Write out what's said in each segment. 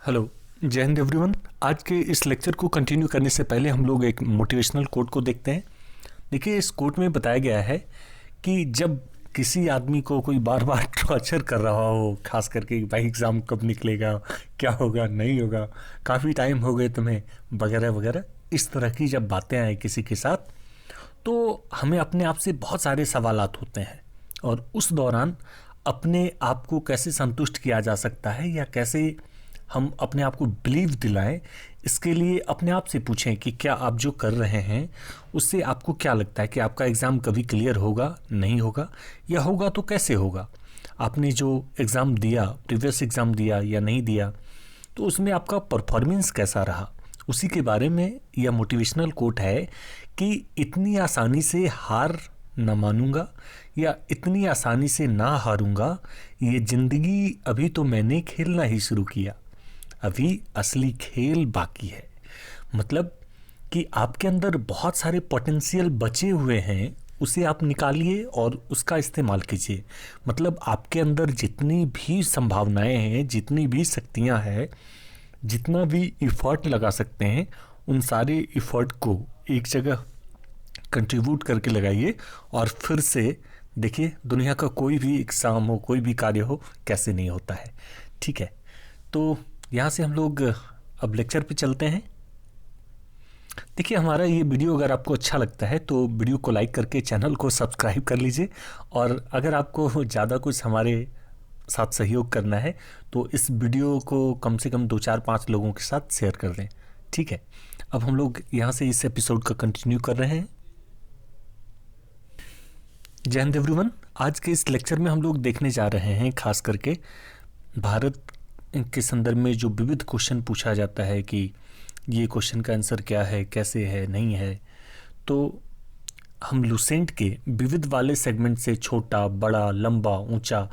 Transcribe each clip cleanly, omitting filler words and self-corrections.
Hello, जय Hind everyone. आज के इस लेक्चर को कंटिन्यू करने से पहले हम लोग एक मोटिवेशनल कोट को देखते हैं। देखिए, इस कोट में बताया गया है कि जब किसी आदमी को कोई बार बार टॉर्चर कर रहा हो, खास करके भाई एग्ज़ाम कब निकलेगा, क्या होगा, नहीं होगा, काफ़ी टाइम हो गए तुम्हें, वगैरह वगैरह, इस तरह की जब बातें आए किसी के साथ, तो हमें अपने आप से बहुत सारे सवालात होते हैं। और उस दौरान अपने आप को कैसे संतुष्ट किया जा सकता है या कैसे हम अपने आप को बिलीव दिलाएं, इसके लिए अपने आप से पूछें कि क्या आप जो कर रहे हैं उससे आपको क्या लगता है कि आपका एग्ज़ाम कभी क्लियर होगा, नहीं होगा, या होगा तो कैसे होगा। आपने जो एग्ज़ाम दिया, प्रीवियस एग्ज़ाम दिया या नहीं दिया, तो उसमें आपका परफॉर्मेंस कैसा रहा, उसी के बारे में यह मोटिवेशनल कोट है कि इतनी आसानी से हार न मानूंगा या इतनी आसानी से ना हारूंगा, ये ज़िंदगी अभी तो मैंने खेलना ही शुरू किया, अभी असली खेल बाकी है। मतलब कि आपके अंदर बहुत सारे पोटेंशियल बचे हुए हैं, उसे आप निकालिए और उसका इस्तेमाल कीजिए। मतलब आपके अंदर जितनी भी संभावनाएं हैं, जितनी भी शक्तियां हैं, जितना भी इफ़र्ट लगा सकते हैं, उन सारे इफ़र्ट को एक जगह कंट्रीब्यूट करके लगाइए और फिर से देखिए दुनिया का कोई भी एग्ज़ाम हो, कोई भी कार्य हो, कैसे नहीं होता है। ठीक है, तो यहाँ से हम लोग अब लेक्चर पे चलते हैं। देखिए, हमारा ये वीडियो अगर आपको अच्छा लगता है तो वीडियो को लाइक करके चैनल को सब्सक्राइब कर लीजिए, और अगर आपको ज़्यादा कुछ हमारे साथ सहयोग करना है तो इस वीडियो को कम से कम 2-4-5 लोगों के साथ शेयर कर दें। ठीक है, अब हम लोग यहाँ से इस एपिसोड का कंटिन्यू कर रहे हैं। जय हिंद एवरीवन। आज के इस लेक्चर में हम लोग देखने जा रहे हैं खास करके भारत के संदर्भ में जो विविध क्वेश्चन पूछा जाता है कि ये क्वेश्चन का आंसर क्या है, कैसे है, नहीं है। तो हम लुसेंट के विविध वाले सेगमेंट से छोटा, बड़ा, लंबा, ऊंचा,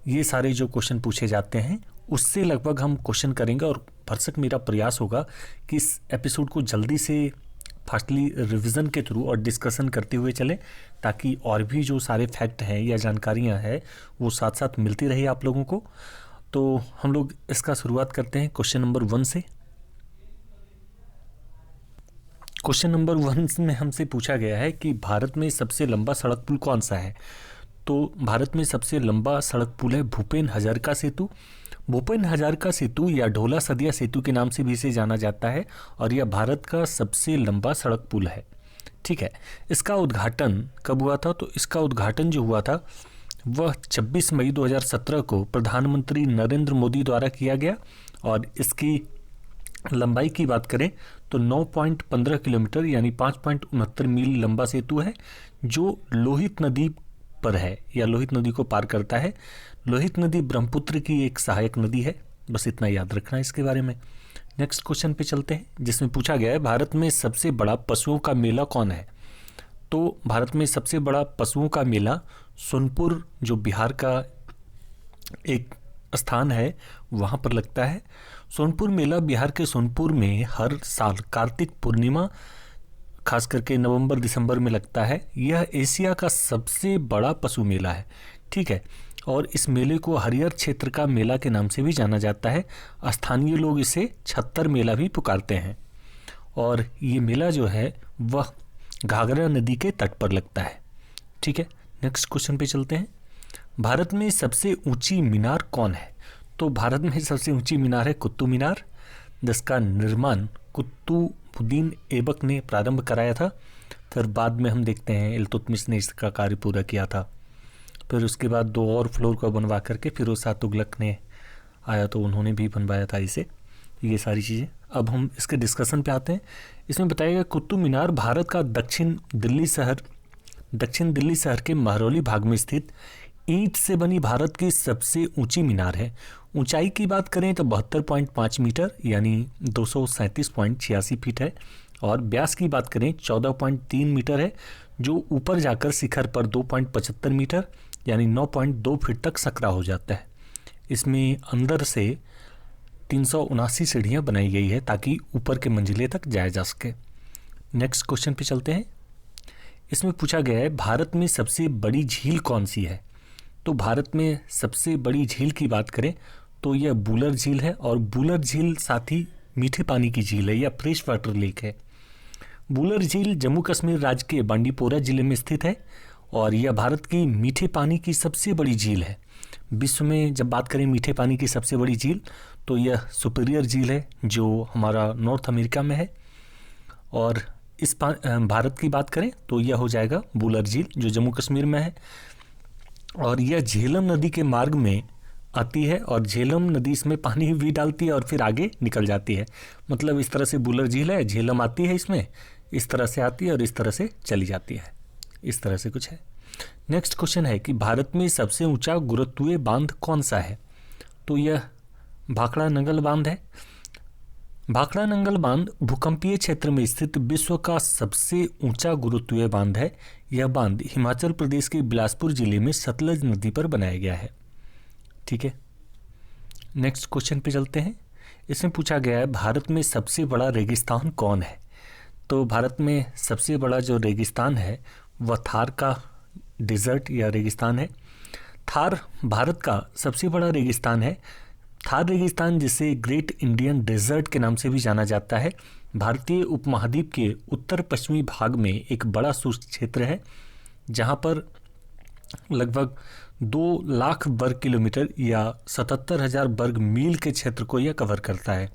ये सारे जो क्वेश्चन पूछे जाते हैं उससे लगभग हम क्वेश्चन करेंगे, और भरसक मेरा प्रयास होगा कि इस एपिसोड को जल्दी से फास्टली रिवीजन के थ्रू और डिस्कशन करते हुए चलें, ताकि और भी जो सारे फैक्ट हैं या जानकारियां हैं वो साथ साथ मिलती रही आप लोगों को। तो हम लोग इसका शुरुआत करते हैं क्वेश्चन नंबर 1 से। क्वेश्चन नंबर 1 में हमसे पूछा गया है कि भारत में सबसे लंबा सड़क पुल कौन सा है। तो भारत में सबसे लंबा सड़क पुल है भूपेन हजारिका सेतु। भूपेन हजारिका सेतु या ढोला सदिया सेतु के नाम से भी इसे जाना जाता है, और यह भारत का सबसे लंबा सड़क पुल है। ठीक है, इसका उद्घाटन कब हुआ था? तो इसका उद्घाटन जो हुआ था वह 26 मई 2017 को प्रधानमंत्री नरेंद्र मोदी द्वारा किया गया, और इसकी लंबाई की बात करें तो 9.15 किलोमीटर यानी 5.69 मील लंबा सेतु है, जो लोहित नदी पर है या लोहित नदी को पार करता है। लोहित नदी ब्रह्मपुत्र की एक सहायक नदी है, बस इतना याद रखना है इसके बारे में। नेक्स्ट क्वेश्चन पे चलते हैं, जिसमें पूछा गया है भारत में सबसे बड़ा पशुओं का मेला कौन है। तो भारत में सबसे बड़ा पशुओं का मेला सोनपुर, जो बिहार का एक स्थान है, वहाँ पर लगता है। सोनपुर मेला बिहार के सोनपुर में हर साल कार्तिक पूर्णिमा खास करके नवंबर दिसंबर में लगता है। यह एशिया का सबसे बड़ा पशु मेला है। ठीक है, और इस मेले को हरियर क्षेत्र का मेला के नाम से भी जाना जाता है। स्थानीय लोग इसे छत्तर मेला भी पुकारते हैं, और ये मेला जो है वह घाघरा नदी के तट पर लगता है। ठीक है, नेक्स्ट क्वेश्चन पे चलते हैं। भारत में सबसे ऊंची मीनार कौन है। तो भारत में सबसे ऊंची मीनार है कुतुब मीनार, जिसका निर्माण कुतुबुद्दीन ऐबक ने प्रारंभ कराया था। फिर बाद में हम देखते हैं इल्तुतमिश ने इसका कार्य पूरा किया था। फिर उसके बाद 2 और फ्लोर को बनवा करके फिरोज शाह तुगलक ने आया तो उन्होंने भी बनवाया था इसे। ये सारी चीज़ें, अब हम इसके डिस्कशन पे आते हैं। इसमें बताया गया कुतुब मीनार भारत का दक्षिण दिल्ली शहर के महरौली भाग में स्थित ईंट से बनी भारत की सबसे ऊंची मीनार है। ऊंचाई की बात करें तो 72.5 मीटर यानी 237.86 फीट है, और व्यास की बात करें 14.3 मीटर है, जो ऊपर जाकर शिखर पर 2.75 मीटर यानी 9.2 फीट तक सकरा हो जाता है। इसमें अंदर से 379 सीढ़ियाँ बनाई गई है ताकि ऊपर के मंजिले तक जाया जा सके। नेक्स्ट क्वेश्चन पे चलते हैं। इसमें पूछा गया है भारत में सबसे बड़ी झील कौन सी है। तो भारत में सबसे बड़ी झील की बात करें तो यह बूलर झील है, और बूलर झील साथ ही मीठे पानी की झील है या फ्रेश वाटर लेक है। बूलर झील जम्मू कश्मीर राज्य के बांडीपोरा जिले में स्थित है, और यह भारत की मीठे पानी की सबसे बड़ी झील है। विश्व में जब बात करें मीठे पानी की सबसे बड़ी झील, तो यह सुपीरियर झील है जो हमारा नॉर्थ अमेरिका में है। और इस भारत की बात करें तो यह हो जाएगा बूलर झील जो जम्मू कश्मीर में है, और यह झेलम नदी के मार्ग में आती है, और झेलम नदी इसमें पानी भी डालती है और फिर आगे निकल जाती है। मतलब इस तरह से बूलर झील है, झेलम आती है इसमें, इस तरह से आती है और इस तरह से चली जाती है। इस तरह से कुछ है। नेक्स्ट क्वेश्चन है कि भारत में सबसे ऊंचा गुरुत्वीय बांध कौन सा है? तो यह भाखड़ा नंगल बांध है। भाखड़ा नंगल बांध भूकंपीय क्षेत्र में स्थित विश्व का सबसे ऊंचा गुरुत्वीय बांध है। यह बांध हिमाचल प्रदेश के बिलासपुर जिले में सतलज नदी पर बनाया गया है। ठीक है, नेक्स्ट क्वेश्चन पे चलते हैं। इसमें पूछा गया है भारत में सबसे बड़ा रेगिस्तान कौन है? तो भारत में सबसे बड़ा जो रेगिस्तान है वह थार का डिज़र्ट या रेगिस्तान है। थार भारत का सबसे बड़ा रेगिस्तान है। थार रेगिस्तान, जिसे ग्रेट इंडियन डेजर्ट के नाम से भी जाना जाता है, भारतीय उपमहाद्वीप के उत्तर पश्चिमी भाग में एक बड़ा शुष्क क्षेत्र है, जहां पर लगभग 2 लाख वर्ग किलोमीटर या 77,000 वर्ग मील के क्षेत्र को यह कवर करता है।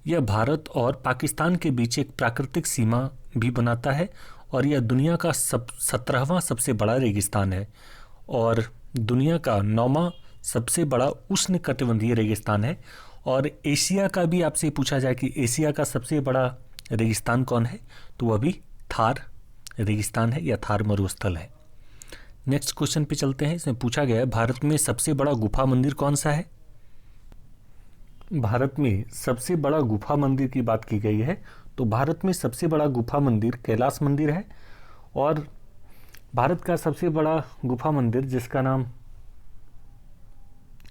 यह भारत और पाकिस्तान के बीच एक प्राकृतिक सीमा भी बनाता है, और यह दुनिया का 17वां सबसे बड़ा रेगिस्तान है, और दुनिया का 9वां सबसे बड़ा उष्णकटिबंधीय रेगिस्तान है। और एशिया का भी आपसे पूछा जाए कि एशिया का सबसे बड़ा रेगिस्तान कौन है, तो वह भी थार रेगिस्तान है या थार मरुस्थल है। नेक्स्ट क्वेश्चन पे चलते हैं। इसमें पूछा गया है भारत में सबसे बड़ा गुफा मंदिर कौन सा है? भारत में सबसे बड़ा गुफा मंदिर की बात की गई है, तो भारत में सबसे बड़ा गुफा मंदिर कैलाश मंदिर है। और भारत का सबसे बड़ा गुफा मंदिर जिसका नाम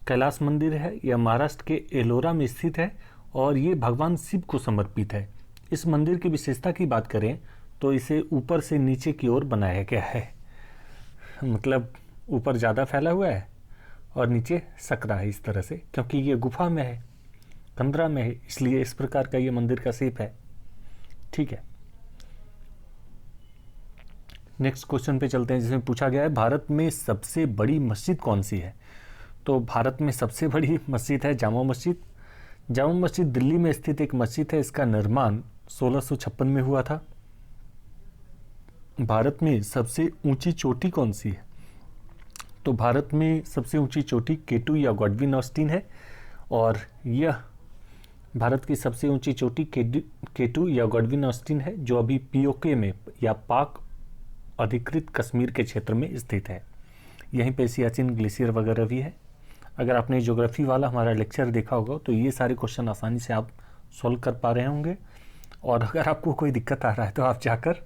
कैलाश मंदिर है, यह महाराष्ट्र के एलोरा में स्थित है, और ये भगवान शिव को समर्पित है। इस मंदिर की विशेषता की बात करें तो इसे ऊपर से नीचे की ओर बनाया गया है, मतलब ऊपर ज़्यादा फैला हुआ है और नीचे सकरा है इस तरह से, क्योंकि ये गुफा में है, कंदरा में है, इसलिए इस प्रकार का ये मंदिर का शेप है। ठीक है, नेक्स्ट क्वेश्चन पे चलते हैं, जिसमें पूछा गया है भारत में सबसे बड़ी मस्जिद कौन सी है? तो भारत में सबसे बड़ी मस्जिद है जामा मस्जिद। जामा मस्जिद दिल्ली में स्थित एक मस्जिद है, इसका निर्माण 1656 में हुआ था। भारत में सबसे ऊंची चोटी कौन सी है? तो भारत में सबसे ऊंची चोटी केटू या गॉडविन ऑस्टिन है, और यह भारत की सबसे ऊंची चोटी केटू या गॉडविन ऑस्टिन है, जो अभी पीओके में या पाक अधिकृत कश्मीर के क्षेत्र में स्थित है। यहीं पे सियाचिन ग्लेशियर वगैरह भी है। अगर आपने ज्योग्राफी वाला हमारा लेक्चर देखा होगा तो ये सारे क्वेश्चन आसानी से आप सॉल्व कर पा रहे होंगे। और अगर आपको कोई दिक्कत आ रहा है तो आप जाकर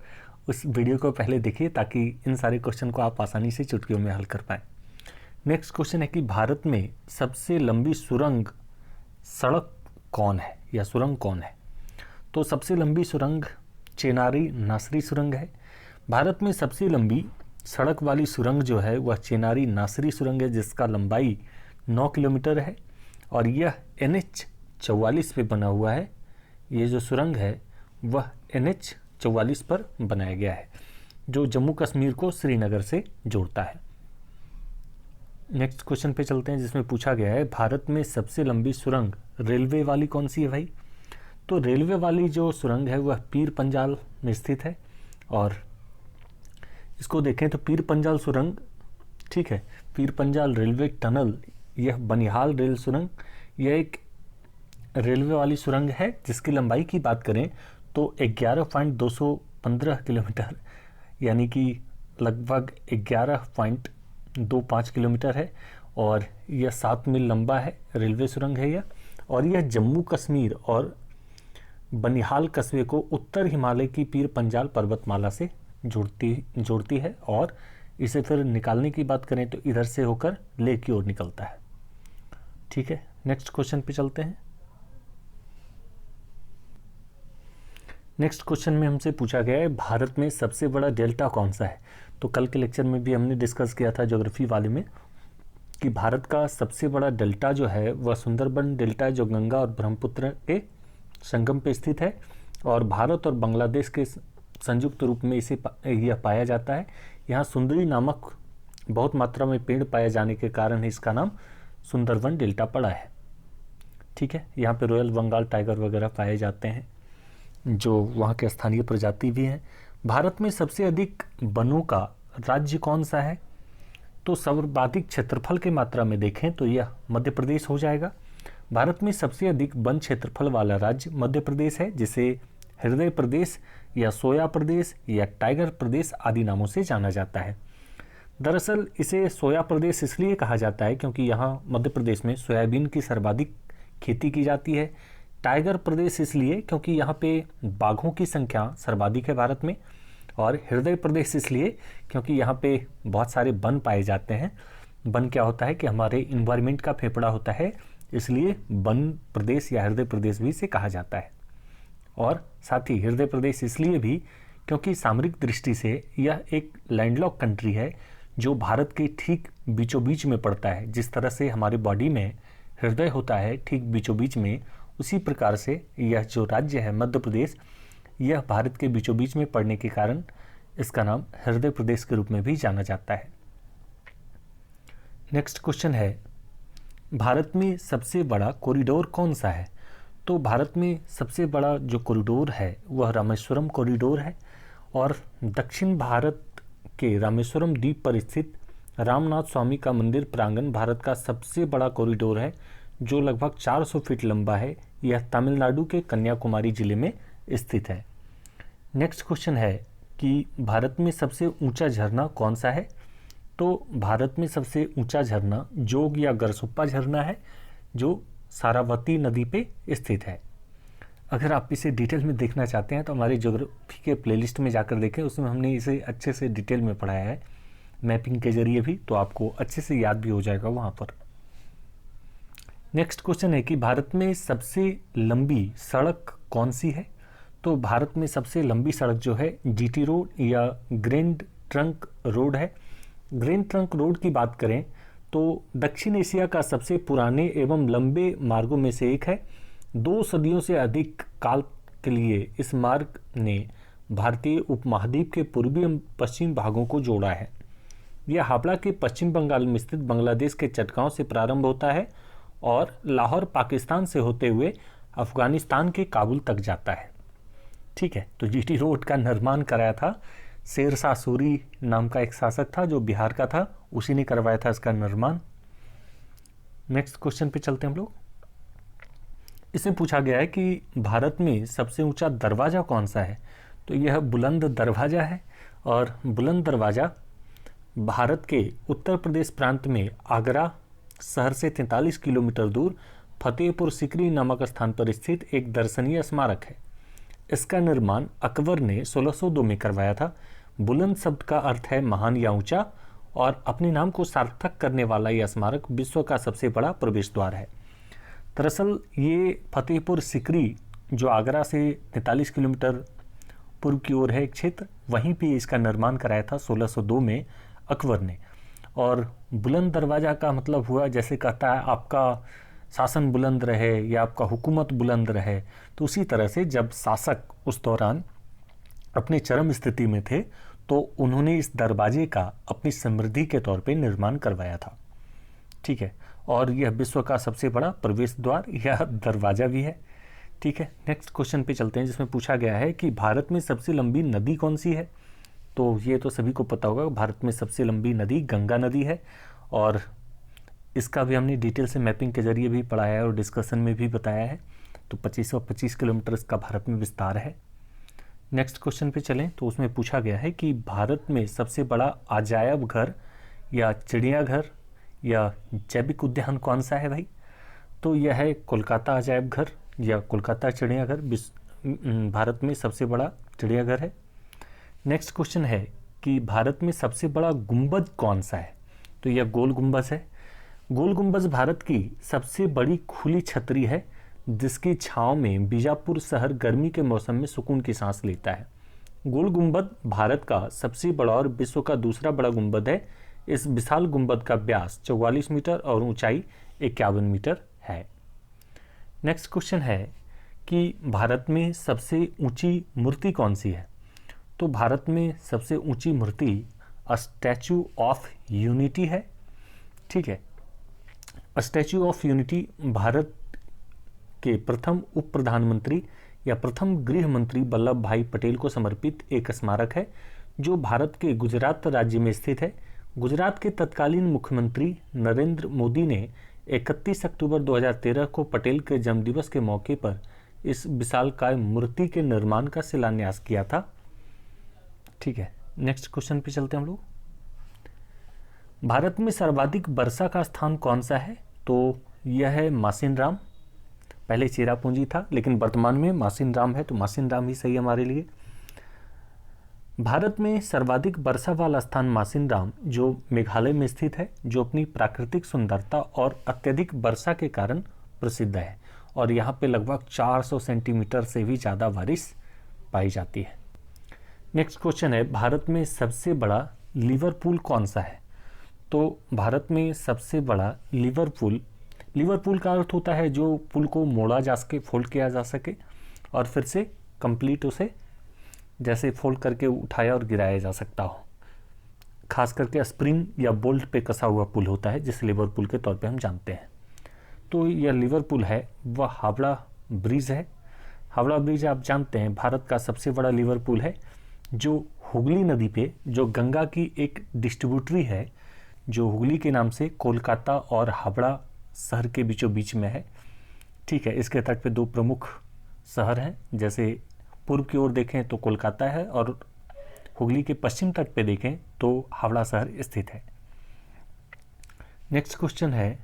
उस वीडियो को पहले देखिए, ताकि इन सारे क्वेश्चन को आप आसानी से चुटकियों में हल कर पाएँ। नेक्स्ट क्वेश्चन है कि भारत में सबसे लंबी सुरंग सड़क कौन है या सुरंग कौन है? तो सबसे लंबी सुरंग चेनारी नासरी सुरंग है। भारत में सबसे लंबी सड़क वाली सुरंग जो है वह चेनारी नासरी सुरंग है, जिसका लंबाई 9 किलोमीटर है, और यह NH 44 पे बना हुआ है। ये जो सुरंग है वह NH 44 पर बनाया गया है, जो जम्मू कश्मीर को श्रीनगर से जोड़ता है। नेक्स्ट क्वेश्चन पे चलते हैं, जिसमें पूछा गया है भारत में सबसे लंबी सुरंग रेलवे वाली कौन सी है भाई? तो रेलवे वाली जो सुरंग है वह पीर पंजाल में स्थित है, और इसको देखें तो पीर पंजाल सुरंग, ठीक है, पीर पंजाल रेलवे टनल, यह बनिहाल रेल सुरंग, यह एक रेलवे वाली सुरंग है जिसकी लंबाई की बात करें तो 11.215 किलोमीटर, यानी कि लगभग 11.25 किलोमीटर है, और यह 7 मील लंबा है, रेलवे सुरंग है यह। और यह जम्मू कश्मीर और बनिहाल कस्बे को उत्तर हिमालय की पीर पंजाल पर्वतमाला से जोड़ती है, और इसे फिर निकालने की बात करें तो इधर से होकर लेह की ओर निकलता है। ठीक है, नेक्स्ट क्वेश्चन पे चलते हैं। नेक्स्ट क्वेश्चन में हमसे पूछा गया है भारत में सबसे बड़ा डेल्टा कौन सा है? तो कल के लेक्चर में भी हमने डिस्कस किया था ज्योग्राफी वाले में कि भारत का सबसे बड़ा डेल्टा जो है वह सुंदरबन डेल्टा है, जो गंगा और ब्रह्मपुत्र के संगम पे स्थित है, और भारत और बांग्लादेश के संयुक्त रूप में इसे यह पाया जाता है। यहाँ सुंदरी नामक बहुत मात्रा में पेड़ पाए जाने के कारण इसका नाम सुंदरबन डेल्टा पड़ा है। ठीक है, यहाँ पे रॉयल बंगाल टाइगर वगैरह पाए जाते हैं जो वहाँ के स्थानीय प्रजाति भी हैं। भारत में सबसे अधिक वनों का राज्य कौन सा है? तो सर्वाधिक क्षेत्रफल की मात्रा में देखें तो यह मध्य प्रदेश हो जाएगा। भारत में सबसे अधिक वन क्षेत्रफल वाला राज्य मध्य प्रदेश है, जिसे हृदय प्रदेश या सोया प्रदेश या टाइगर प्रदेश आदि नामों से जाना जाता है। दरअसल इसे सोया प्रदेश इसलिए कहा जाता है क्योंकि यहाँ मध्य प्रदेश में सोयाबीन की सर्वाधिक खेती की जाती है। टाइगर प्रदेश इसलिए क्योंकि यहाँ पे बाघों की संख्या सर्वाधिक है भारत में। और हृदय प्रदेश इसलिए क्योंकि यहाँ पे बहुत सारे वन पाए जाते हैं। वन क्या होता है कि हमारे इन्वायरमेंट का फेफड़ा होता है, इसलिए वन प्रदेश या हृदय प्रदेश भी इसे कहा जाता है। और साथ ही हृदय प्रदेश इसलिए भी क्योंकि सामरिक दृष्टि से यह एक लैंडलॉक कंट्री है जो भारत के ठीक बीचों बीच में पड़ता है। जिस तरह से हमारे बॉडी में हृदय होता है ठीक बीचों बीच में, उसी प्रकार से यह जो राज्य है मध्य प्रदेश, यह भारत के बीचों बीच में पड़ने के कारण इसका नाम हृदय प्रदेश के रूप में भी जाना जाता है। नेक्स्ट क्वेश्चन है, भारत में सबसे बड़ा कॉरिडोर कौन सा है? तो भारत में सबसे बड़ा जो कॉरिडोर है वह रामेश्वरम कॉरिडोर है, और दक्षिण भारत के रामेश्वरम द्वीप पर स्थित रामनाथ स्वामी का मंदिर प्रांगण भारत का सबसे बड़ा कॉरिडोर है, जो लगभग 400 फीट लंबा है। यह तमिलनाडु के कन्याकुमारी जिले में स्थित है। नेक्स्ट क्वेश्चन है कि भारत में सबसे ऊंचा झरना कौन सा है? तो भारत में सबसे ऊंचा झरना जोग या गरसुप्पा झरना है, जो सारावती नदी पे स्थित है। अगर आप इसे डिटेल में देखना चाहते हैं तो हमारी ज्योग्राफी के प्लेलिस्ट में जाकर देखें, उसमें हमने इसे अच्छे से डिटेल में पढ़ाया है मैपिंग के जरिए भी, तो आपको अच्छे से याद भी हो जाएगा वहाँ पर। नेक्स्ट क्वेश्चन है कि भारत में सबसे लंबी सड़क कौन सी है? तो भारत में सबसे लंबी सड़क जो है जीटी रोड या ग्रैंड ट्रंक रोड है। ग्रैंड ट्रंक रोड की बात करें तो दक्षिण एशिया का सबसे पुराने एवं लंबे मार्गों में से एक है। 2 सदियों से अधिक काल के लिए इस मार्ग ने भारतीय उपमहाद्वीप के पूर्वी एवं पश्चिम भागों को जोड़ा है। यह हावड़ा के पश्चिम बंगाल में स्थित बांग्लादेश के चटगांव से प्रारंभ होता है और लाहौर पाकिस्तान से होते हुए अफगानिस्तान के काबुल तक जाता है। ठीक है, तो जीटी रोड का निर्माण कराया था शेरशाह सूरी नाम का एक शासक था जो बिहार का था, उसी ने करवाया था इसका निर्माण। नेक्स्ट क्वेश्चन पे चलते हैं हम लोग। इसमें पूछा गया है कि भारत में सबसे ऊंचा दरवाज़ा कौन सा है? तो यह बुलंद दरवाज़ा है, और बुलंद दरवाज़ा भारत के उत्तर प्रदेश प्रांत में आगरा शहर से 43 किलोमीटर दूर फतेहपुर सिकरी नामक स्थान पर स्थित एक दर्शनीय स्मारक है। इसका निर्माण अकबर ने 1602 में करवाया था। बुलंद शब्द का अर्थ है महान या ऊंचा, और अपने नाम को सार्थक करने वाला यह स्मारक विश्व का सबसे बड़ा प्रवेश द्वार है। दरअसल ये फतेहपुर सिकरी जो आगरा से 43 किलोमीटर पूर्व की ओर है एक क्षेत्र, वहीं पे इसका निर्माण कराया था 1602 में अकबर ने। और बुलंद दरवाज़ा का मतलब हुआ, जैसे कहता है आपका शासन बुलंद रहे या आपका हुकूमत बुलंद रहे, तो उसी तरह से जब शासक उस दौरान अपने चरम स्थिति में थे तो उन्होंने इस दरवाजे का अपनी समृद्धि के तौर पे निर्माण करवाया था। ठीक है, और यह विश्व का सबसे बड़ा प्रवेश द्वार यह दरवाज़ा भी है। ठीक है, नेक्स्ट क्वेश्चन पे चलते हैं, जिसमें पूछा गया है कि भारत में सबसे लंबी नदी कौन सी है? तो ये तो सभी को पता होगा, भारत में सबसे लंबी नदी गंगा नदी है, और इसका भी हमने डिटेल से मैपिंग के जरिए भी पढ़ाया है और डिस्कशन में भी बताया है। तो 2525 किलोमीटर इसका भारत में विस्तार है। नेक्स्ट क्वेश्चन पे चलें तो उसमें पूछा गया है कि भारत में सबसे बड़ा अजायब घर या चिड़ियाघर या जैविक उद्यान कौन सा है भाई? तो यह है कोलकाता अजायब घर या कोलकाता चिड़ियाघर, भारत में सबसे बड़ा चिड़ियाघर है। नेक्स्ट क्वेश्चन है कि भारत में सबसे बड़ा गुंबद कौन सा है? तो यह गोल गुंबद है। गोल गुंबद भारत की सबसे बड़ी खुली छतरी है, जिसकी छांव में बीजापुर शहर गर्मी के मौसम में सुकून की सांस लेता है। गोल गुंबद भारत का सबसे बड़ा और विश्व का दूसरा बड़ा गुंबद है। इस विशाल गुंबद का व्यास 44 मीटर और ऊंचाई 51 मीटर है। नेक्स्ट क्वेश्चन है कि भारत में सबसे ऊंची मूर्ति कौन सी है? तो भारत में सबसे ऊंची मूर्ति स्टैचू ऑफ यूनिटी है। ठीक है, स्टैचू ऑफ यूनिटी भारत के प्रथम उप प्रधानमंत्री या प्रथम गृह मंत्री वल्लभ भाई पटेल को समर्पित एक स्मारक है जो भारत के गुजरात राज्य में स्थित है। गुजरात के तत्कालीन मुख्यमंत्री नरेंद्र मोदी ने 31 अक्टूबर 2013 को पटेल के जन्मदिवस के मौके पर इस विशालकाय मूर्ति के निर्माण का शिलान्यास किया था। ठीक है, नेक्स्ट क्वेश्चन पे चलते हैं हम लोग। भारत में सर्वाधिक वर्षा का स्थान कौन सा है? तो यह है मासिनराम। पहले चेरापूंजी था लेकिन वर्तमान में मासिनराम है, तो मासिनराम ही सही हमारे लिए। भारत में सर्वाधिक वर्षा वाला स्थान मासिनराम जो मेघालय में स्थित है, जो अपनी प्राकृतिक सुंदरता और अत्यधिक वर्षा के कारण प्रसिद्ध है और यहाँ पे लगभग 400 सेंटीमीटर से भी ज़्यादा बारिश पाई जाती है। नेक्स्ट क्वेश्चन है, भारत में सबसे बड़ा लिवरपूल कौन सा है? तो भारत में सबसे बड़ा लिवरपूल का अर्थ होता है जो पुल को मोड़ा जा सके, फोल्ड किया जा सके और फिर से कंप्लीट उसे जैसे फोल्ड करके उठाया और गिराया जा सकता हो। खास करके स्प्रिंग या बोल्ट पे कसा हुआ पुल होता है जिसे लिवरपूल के तौर पे हम जानते हैं। तो यह लिवरपूल है वह हावड़ा ब्रिज है। हावड़ा ब्रिज आप जानते हैं भारत का सबसे बड़ा लिवरपूल है जो हुगली नदी पे, जो गंगा की एक डिस्ट्रीब्यूटरी है जो हुगली के नाम से कोलकाता और हावड़ा शहर के बीचों बीच में है। ठीक है, इसके तट पे दो प्रमुख शहर हैं, जैसे पूर्व की ओर देखें तो कोलकाता है और हुगली के पश्चिम तट पे देखें तो हावड़ा शहर स्थित है। नेक्स्ट क्वेश्चन है,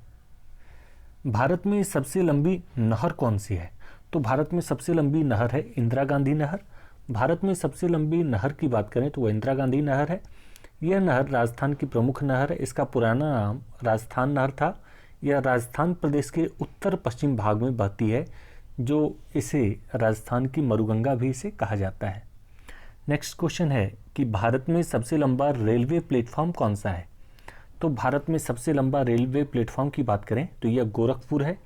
भारत में सबसे लंबी नहर कौन सी है? तो भारत में सबसे लंबी नहर है इंदिरा गांधी नहर। भारत में सबसे लंबी नहर की बात करें तो वह इंदिरा गांधी नहर है। यह नहर राजस्थान की प्रमुख नहर है। इसका पुराना नाम राजस्थान नहर था। यह राजस्थान प्रदेश के उत्तर पश्चिम भाग में बहती है जो इसे राजस्थान की मरुगंगा भी इसे कहा जाता है। नेक्स्ट क्वेश्चन है कि भारत में सबसे लंबा रेलवे प्लेटफॉर्म कौन सा है? तो भारत में सबसे लंबा रेलवे प्लेटफॉर्म की बात करें तो यह गोरखपुर है।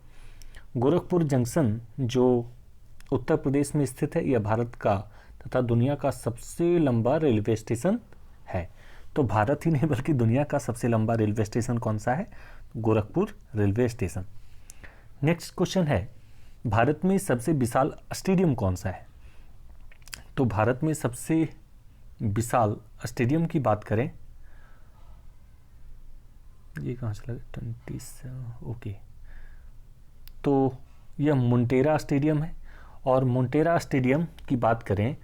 गोरखपुर जंक्शन जो उत्तर प्रदेश में स्थित है, यह भारत का तथा दुनिया का सबसे लंबा रेलवे स्टेशन है। तो भारत ही नहीं बल्कि दुनिया का सबसे लंबा रेलवे स्टेशन कौन सा है? Gorakhpur railway station. Next question है, भारत में सबसे विशाल स्टेडियम कौन सा है? तो भारत में सबसे विशाल स्टेडियम की बात करें, ये कहाँ चला गया 27, ओके, तो यह मोटेरा स्टेडियम है। और मोटेरा स्टेडियम की बात करें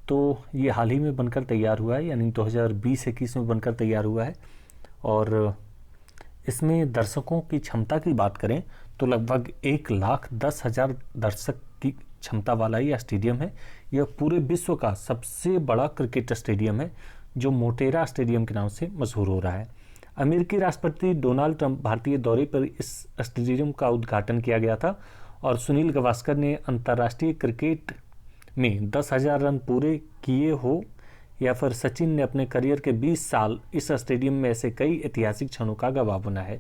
तो ये हाल ही में बनकर तैयार हुआ है, यानी 2020-21 में बनकर तैयार हुआ है। और इसमें दर्शकों की क्षमता की बात करें तो लगभग 1,10,000 दर्शक की क्षमता वाला यह स्टेडियम है। यह पूरे विश्व का सबसे बड़ा क्रिकेट स्टेडियम है जो मोटेरा स्टेडियम के नाम से मशहूर हो रहा है। अमेरिकी राष्ट्रपति डोनाल्ड ट्रंप भारतीय दौरे पर इस स्टेडियम का उद्घाटन किया गया था और सुनील गावस्कर ने अंतर्राष्ट्रीय क्रिकेट में 10,000 रन पूरे किए हो या फिर सचिन ने अपने करियर के 20 साल इस स्टेडियम में ऐसे कई ऐतिहासिक क्षणों का गवाह बना है।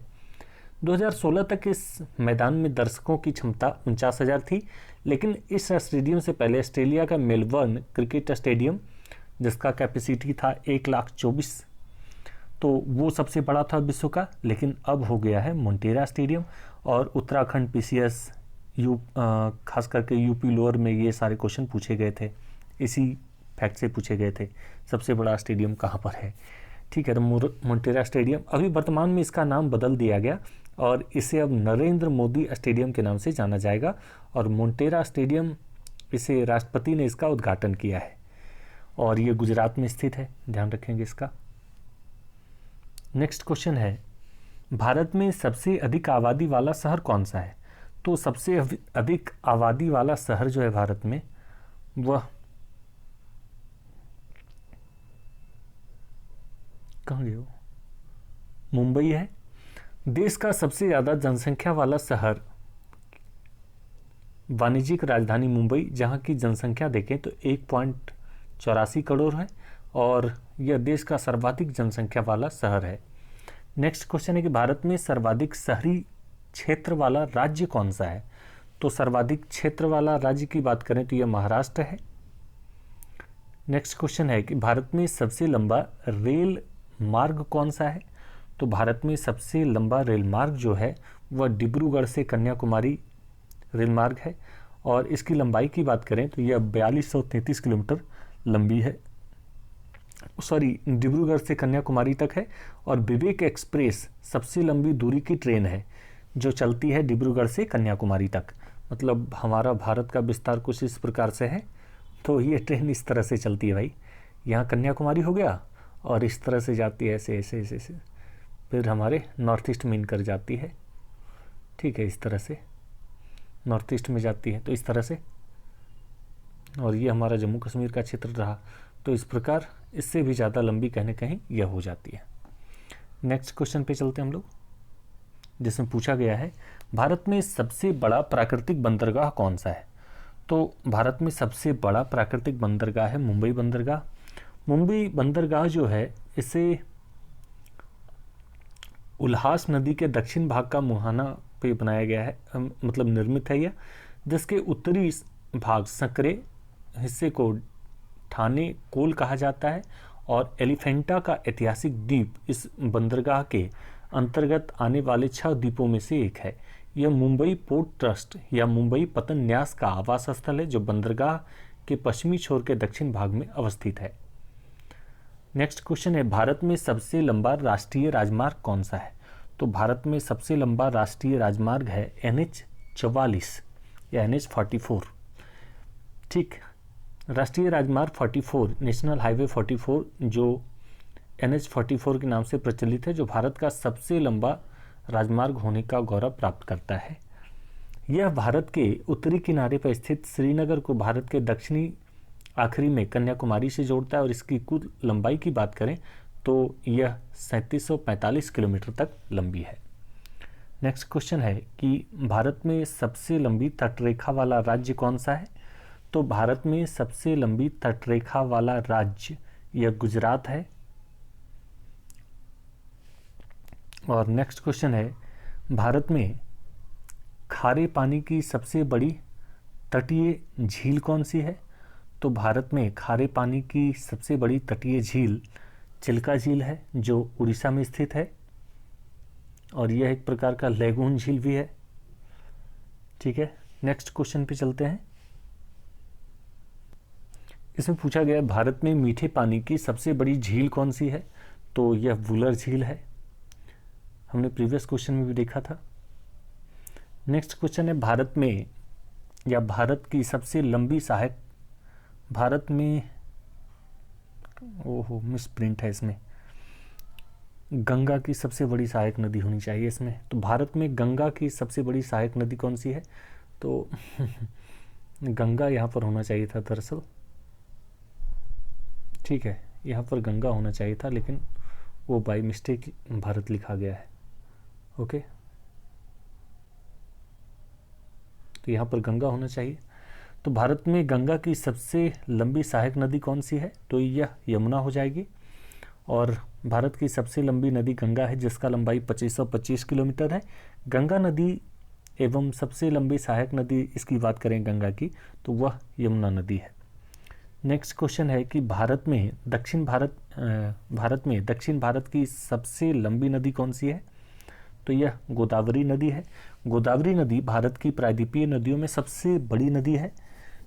2016 तक इस मैदान में दर्शकों की क्षमता 49,000 थी, लेकिन इस स्टेडियम से पहले ऑस्ट्रेलिया का मेलबर्न क्रिकेट स्टेडियम जिसका कैपेसिटी था 1,24,000, तो वो सबसे बड़ा था विश्व का, लेकिन अब हो गया है मोटेरा स्टेडियम। और उत्तराखंड PCS खास करके यूपी लोअर में ये सारे क्वेश्चन पूछे गए थे, इसी फैक्ट से पूछे गए थे सबसे बड़ा स्टेडियम कहाँ पर है। ठीक है, तो मोटेरा स्टेडियम अभी वर्तमान में इसका नाम बदल दिया गया और इसे अब नरेंद्र मोदी स्टेडियम के नाम से जाना जाएगा। और मोटेरा स्टेडियम इसे राष्ट्रपति ने इसका उद्घाटन किया है और ये गुजरात में स्थित है, ध्यान रखेंगे इसका। नेक्स्ट क्वेश्चन है, भारत में सबसे अधिक आबादी वाला शहर कौन सा है? तो सबसे अधिक आबादी वाला शहर जो है भारत में वह कहाँ गए हो, मुंबई है। देश का सबसे ज़्यादा जनसंख्या वाला शहर वाणिज्यिक राजधानी मुंबई, जहाँ की जनसंख्या देखें तो 1.84 करोड़ है और यह देश का सर्वाधिक जनसंख्या वाला शहर है। नेक्स्ट क्वेश्चन है कि भारत में सर्वाधिक शहरी क्षेत्र वाला राज्य कौन सा है? तो सर्वाधिक क्षेत्र वाला राज्य की बात करें तो यह महाराष्ट्र है। नेक्स्ट क्वेश्चन है कि भारत में सबसे लंबा रेल मार्ग कौन सा है? तो भारत में सबसे लंबा रेल मार्ग जो है वह डिब्रूगढ़ से कन्याकुमारी रेल मार्ग है और इसकी लंबाई की बात करें तो यह 4233 किलोमीटर लंबी है। सॉरी, डिब्रूगढ़ से कन्याकुमारी तक है। और विवेक एक्सप्रेस सबसे लंबी दूरी की ट्रेन है जो चलती है डिब्रूगढ़ से कन्याकुमारी तक। मतलब हमारा भारत का विस्तार कुछ इस प्रकार से है, तो ये ट्रेन इस तरह से चलती है भाई। यहाँ कन्याकुमारी हो गया और इस तरह से जाती है ऐसे ऐसे ऐसे ऐसे, फिर हमारे नॉर्थ ईस्ट में इनकर जाती है। ठीक है, इस तरह से नॉर्थ ईस्ट में जाती है, तो इस तरह से, और ये हमारा जम्मू कश्मीर का क्षेत्र रहा, तो इस प्रकार इससे भी ज़्यादा लंबी कहने कहीं यह हो जाती है। नेक्स्ट क्वेश्चन पे चलते हैं हम लोग, जिसमें पूछा गया है भारत में सबसे बड़ा प्राकृतिक बंदरगाह कौन सा है? तो भारत में सबसे बड़ा प्राकृतिक बंदरगाह है मुंबई बंदरगाह। मुंबई बंदरगाह जो है इसे उल्हास नदी के दक्षिण भाग का मुहाना पे बनाया गया है, मतलब निर्मित है यह, जिसके उत्तरी भाग संकरे हिस्से को ठाणे कोल कहा जाता है और एलिफेंटा का ऐतिहासिक द्वीप इस बंदरगाह के अंतर्गत आने वाले 6 द्वीपों में से एक है। यह मुंबई पोर्ट ट्रस्ट या मुंबई पतन न्यास का आवास स्थल है जो बंदरगाह के पश्चिमी छोर के दक्षिण भाग में अवस्थित है। नेक्स्ट क्वेश्चन है भारत में सबसे लंबा राष्ट्रीय राजमार्ग कौन सा है? तो भारत में सबसे लंबा राष्ट्रीय राजमार्ग है NH44 या NH44। ठीक, राष्ट्रीय राजमार्ग 44, नेशनल हाईवे 44 जो NH44 के नाम से प्रचलित है, जो भारत का सबसे लंबा राजमार्ग होने का गौरव प्राप्त करता है। यह भारत के उत्तरी किनारे पर स्थित श्रीनगर को भारत के दक्षिणी आखिरी में कन्याकुमारी से जोड़ता है और इसकी कुल लंबाई की बात करें तो यह 3745 किलोमीटर तक लंबी है। नेक्स्ट क्वेश्चन है कि भारत में सबसे लंबी तटरेखा वाला राज्य कौन सा है? तो भारत में सबसे लंबी तटरेखा वाला राज्य यह गुजरात है। और नेक्स्ट क्वेश्चन है भारत में खारे पानी की सबसे बड़ी तटीय झील कौन सी है? तो भारत में खारे पानी की सबसे बड़ी तटीय झील चिल्का झील है जो उड़ीसा में स्थित है और यह एक प्रकार का लेगून झील भी है। ठीक है, नेक्स्ट क्वेश्चन पे चलते हैं। इसमें पूछा गया भारत में मीठे पानी की सबसे बड़ी झील कौन सी है? तो यह वुलर झील है, हमने प्रीवियस क्वेश्चन में भी देखा था। नेक्स्ट क्वेश्चन है भारत में या भारत की सबसे लंबी सहायक, भारत में ओहो मिस प्रिंट है इसमें, गंगा की सबसे बड़ी सहायक नदी होनी चाहिए इसमें। तो भारत में गंगा की सबसे बड़ी सहायक नदी कौन सी है? तो गंगा यहाँ पर होना चाहिए था दरअसल। ठीक है, यहाँ पर गंगा होना चाहिए था लेकिन वो बाय मिस्टेक भारत लिखा गया है। ओके, तो यहाँ पर गंगा होना चाहिए। तो भारत में गंगा की सबसे लंबी सहायक नदी कौन सी है? तो यह यमुना हो जाएगी। और भारत की सबसे लंबी नदी गंगा है जिसका लंबाई 2525 किलोमीटर है। गंगा नदी एवं सबसे लंबी सहायक नदी इसकी बात करें गंगा की तो वह यमुना नदी है। नेक्स्ट क्वेश्चन है कि भारत में दक्षिण भारत की सबसे लंबी नदी कौन सी है? तो यह गोदावरी नदी है। गोदावरी नदी भारत की प्रायद्वीपीय नदियों में सबसे बड़ी नदी है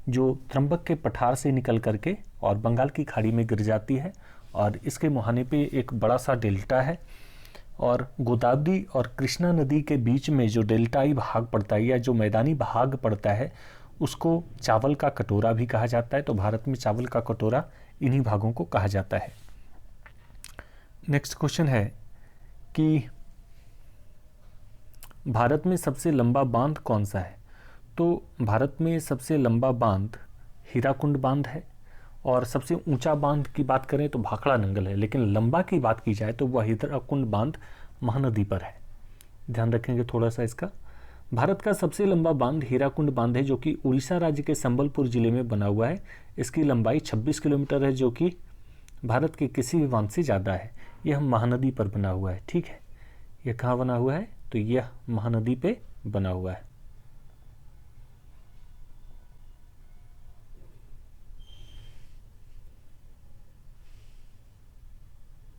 जो त्रंबक के पठार से निकल करके और बंगाल की खाड़ी में गिर जाती है और इसके मुहाने पे एक बड़ा सा डेल्टा है। और गोदावरी और कृष्णा नदी के बीच में जो डेल्टाई भाग पड़ता है या जो मैदानी भाग पड़ता है उसको चावल का कटोरा भी कहा जाता है। तो भारत में चावल का कटोरा इन्हीं भागों को कहा जाता है। नेक्स्ट क्वेश्चन है कि भारत में सबसे लंबा बांध कौन सा है? तो भारत में सबसे लंबा बांध हीराकुंड बांध है और सबसे ऊंचा बांध की बात करें तो भाखड़ा नंगल है, लेकिन लंबा की बात की जाए तो वह हीराकुंड बांध महानदी पर है। ध्यान रखेंगे थोड़ा सा इसका। भारत का सबसे लंबा बांध हीराकुंड बांध है जो कि उड़ीसा राज्य के संबलपुर जिले में बना हुआ है। इसकी लंबाई 26 किलोमीटर है जो कि भारत के किसी भी बांध से ज़्यादा है। यह महानदी पर बना हुआ है। ठीक है, यह कहाँ बना हुआ है? तो यह महानदी पे बना हुआ है।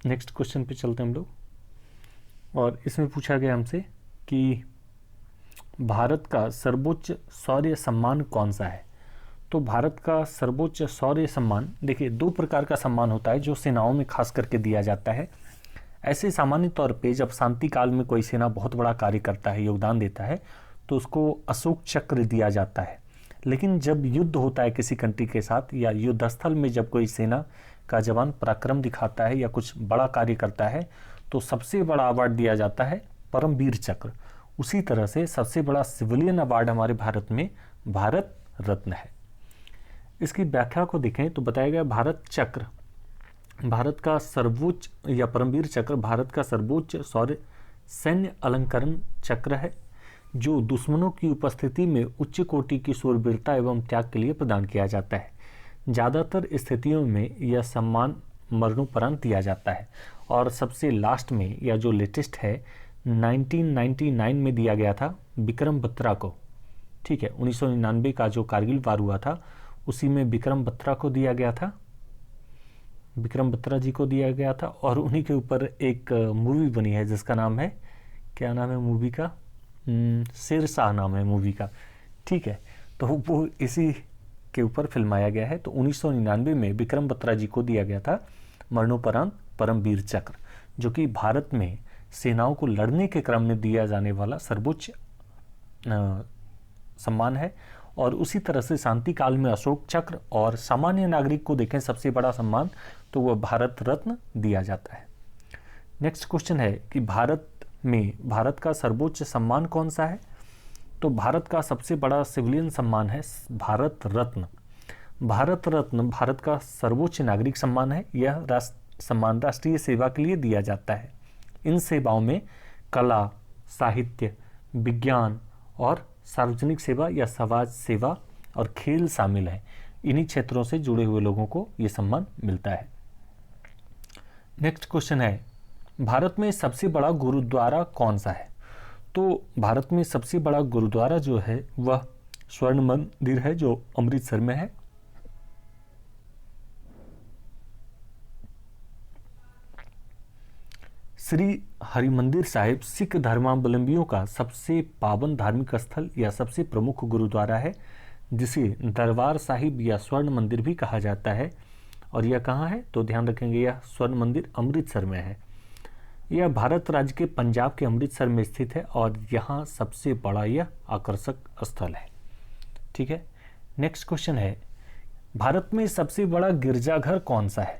नेक्स्ट क्वेश्चन पे चलते हैं हम लोग, और इसमें पूछा गया हमसे कि भारत का सर्वोच्च शौर्य सम्मान कौन सा है? तो भारत का सर्वोच्च शौर्य सम्मान, देखिए दो प्रकार का सम्मान होता है जो सेनाओं में खास करके दिया जाता है। ऐसे सामान्य तौर पे जब शांति काल में कोई सेना बहुत बड़ा कार्य करता है, योगदान देता है, तो उसको अशोक चक्र दिया जाता है। लेकिन जब युद्ध होता है किसी कंट्री के साथ, या युद्ध स्थल में जब कोई सेना का जवान पराक्रम दिखाता है या कुछ बड़ा कार्य करता है, तो सबसे बड़ा अवार्ड दिया जाता है परमवीर चक्र। उसी तरह से सबसे बड़ा सिविलियन अवार्ड हमारे भारत में भारत रत्न है। इसकी व्याख्या को देखें तो बताया गया भारत चक्र भारत का सर्वोच्च, या परमवीर चक्र भारत का सर्वोच्च शौर्य सैन्य अलंकरण चक्र है, जो दुश्मनों की उपस्थिति में उच्च कोटि की शूरवीरता एवं त्याग के लिए प्रदान किया जाता है। ज़्यादातर स्थितियों में यह सम्मान मरणोपरांत दिया जाता है, और सबसे लास्ट में या जो लेटेस्ट है 1999 में दिया गया था विक्रम बत्रा को। ठीक है, 1999 का जो कारगिल वार हुआ था उसी में विक्रम बत्रा को दिया गया था, विक्रम बत्रा जी को दिया गया था, और उन्हीं के ऊपर एक मूवी बनी है जिसका नाम है, क्या नाम है मूवी का? शेरशाह नाम है मूवी का। ठीक है, तो वो इसी के ऊपर फिल्माया गया है। तो 1999 में विक्रम बत्रा जी को दिया गया था मरणोपरांत परमवीर चक्र, जो कि भारत में सेनाओं को लड़ने के क्रम में दिया जाने वाला सर्वोच्च सम्मान है। और उसी तरह से शांति काल में अशोक चक्र, और सामान्य नागरिक को देखें सबसे बड़ा सम्मान तो वह भारत रत्न दिया जाता है। नेक्स्ट क्वेश्चन है कि भारत का सर्वोच्च सम्मान कौन सा है? तो भारत का सबसे बड़ा सिविलियन सम्मान है भारत रत्न। भारत रत्न भारत का सर्वोच्च नागरिक सम्मान है। यह सम्मान राष्ट्रीय सेवा के लिए दिया जाता है। इन सेवाओं में कला, साहित्य, विज्ञान और सार्वजनिक सेवा या समाज सेवा और खेल शामिल है। इन्हीं क्षेत्रों से जुड़े हुए लोगों को ये सम्मान मिलता है। नेक्स्ट क्वेश्चन है, भारत में सबसे बड़ा गुरुद्वारा कौन सा है? तो भारत में सबसे बड़ा गुरुद्वारा जो है वह स्वर्ण मंदिर है, जो अमृतसर में है। श्री हरिमंदिर साहिब सिख धर्मावलंबियों का सबसे पावन धार्मिक स्थल या सबसे प्रमुख गुरुद्वारा है, जिसे दरबार साहिब या स्वर्ण मंदिर भी कहा जाता है। और यह कहाँ है? तो ध्यान रखेंगे, यह स्वर्ण मंदिर अमृतसर में है। यह भारत राज्य के पंजाब के अमृतसर में स्थित है, और यहाँ सबसे बड़ा यह आकर्षक स्थल है। ठीक है, नेक्स्ट क्वेश्चन है, भारत में सबसे बड़ा गिरजाघर कौन सा है?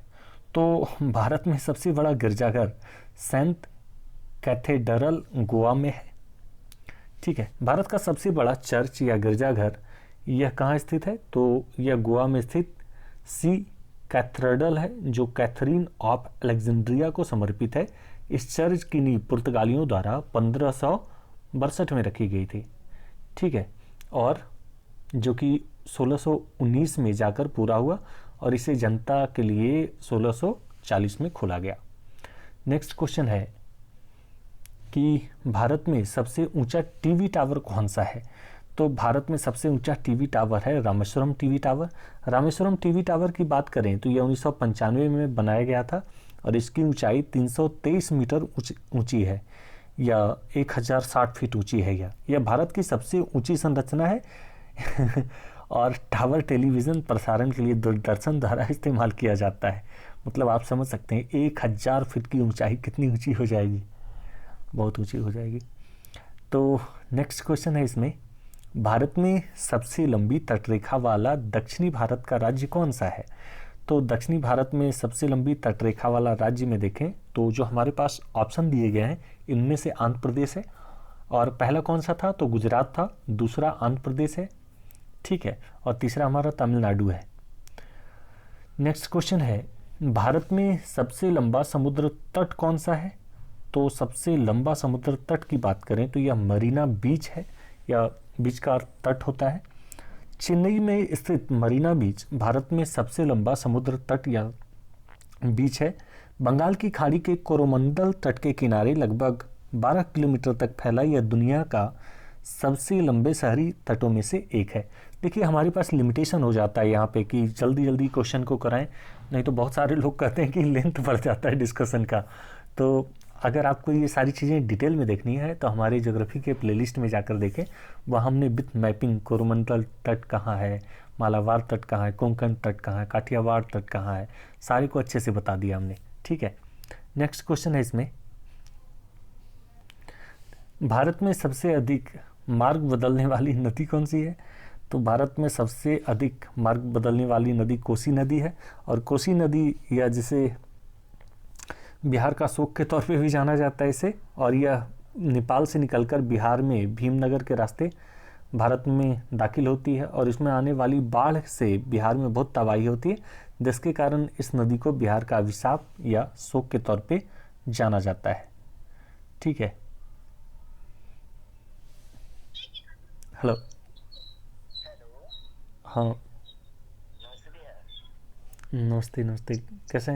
तो भारत में सबसे बड़ा गिरजाघर सेंट कैथेड्रल गोवा में है। ठीक है, भारत का सबसे बड़ा चर्च या गिरजाघर यह कहाँ स्थित है? तो यह गोवा में स्थित सी कैथेड्रल है, जो कैथरीन ऑफ अलेक्जेंड्रिया को समर्पित है। इस चर्च की नींव पुर्तगालियों द्वारा 1562 में रखी गई थी। ठीक है, और जो कि 1619 में जाकर पूरा हुआ, और इसे जनता के लिए 1640 में खोला गया। नेक्स्ट क्वेश्चन है कि भारत में सबसे ऊंचा टीवी टावर कौन सा है? तो भारत में सबसे ऊंचा टीवी टावर है Rameswaram TV tower. Rameswaram TV tower की बात करें तो यह 1995 में बनाया गया था, और इसकी ऊंचाई 323 मीटर ऊंची है, या 1060 फीट ऊंची है। यह भारत की सबसे ऊंची संरचना है और टावर टेलीविज़न प्रसारण के लिए दूरदर्शन द्वारा इस्तेमाल किया जाता है। मतलब आप समझ सकते हैं 1000 फीट की ऊंचाई कितनी ऊंची हो जाएगी, बहुत ऊंची हो जाएगी। तो नेक्स्ट क्वेश्चन है इसमें, भारत में सबसे लंबी तटरेखा वाला दक्षिणी भारत का राज्य कौन सा है? तो दक्षिणी भारत में सबसे लंबी तटरेखा वाला राज्य में देखें तो जो हमारे पास ऑप्शन दिए गए हैं इनमें से आंध्र प्रदेश है, और पहला कौन सा था? तो गुजरात था, दूसरा आंध्र प्रदेश है, ठीक है, और तीसरा हमारा तमिलनाडु है। नेक्स्ट क्वेश्चन है, भारत में सबसे लंबा समुद्र तट कौन सा है? तो सबसे लंबा समुद्र तट की बात करें तो यह मरीना बीच है, या बीच का तट होता है। चेन्नई में स्थित मरीना बीच भारत में सबसे लंबा समुद्र तट या बीच है। बंगाल की खाड़ी के कोरोमंडल तट के किनारे लगभग 12 किलोमीटर तक फैला यह दुनिया का सबसे लंबे शहरी तटों में से एक है। देखिए हमारे पास लिमिटेशन हो जाता है यहाँ पे कि जल्दी जल्दी क्वेश्चन को कराएं, नहीं तो बहुत सारे लोग कहते हैं कि लेंथ बढ़ जाता है डिस्कशन का। तो अगर आपको ये सारी चीज़ें डिटेल में देखनी है तो हमारे ज्योग्राफी के प्लेलिस्ट में जाकर देखें, वहाँ हमने विथ मैपिंग कोरोमंडल तट कहाँ है, मालाबार तट कहाँ है, कोंकण तट कहाँ है, काठियावाड़ तट कहाँ है, सारे को अच्छे से बता दिया हमने। ठीक है, नेक्स्ट क्वेश्चन है इसमें, भारत में सबसे अधिक मार्ग बदलने वाली नदी कौन सी है? तो भारत में सबसे अधिक मार्ग बदलने वाली नदी कोसी नदी है। और कोसी नदी, या जिसे बिहार का शोक के तौर पे भी जाना जाता है इसे, और यह नेपाल से निकलकर बिहार में भीमनगर के रास्ते भारत में दाखिल होती है, और इसमें आने वाली बाढ़ से बिहार में बहुत तबाही होती है, जिसके कारण इस नदी को बिहार का अभिशाप या शोक के तौर पे जाना जाता है। ठीक है, हेलो। हाँ, नमस्ते नमस्ते, कैसे हैं?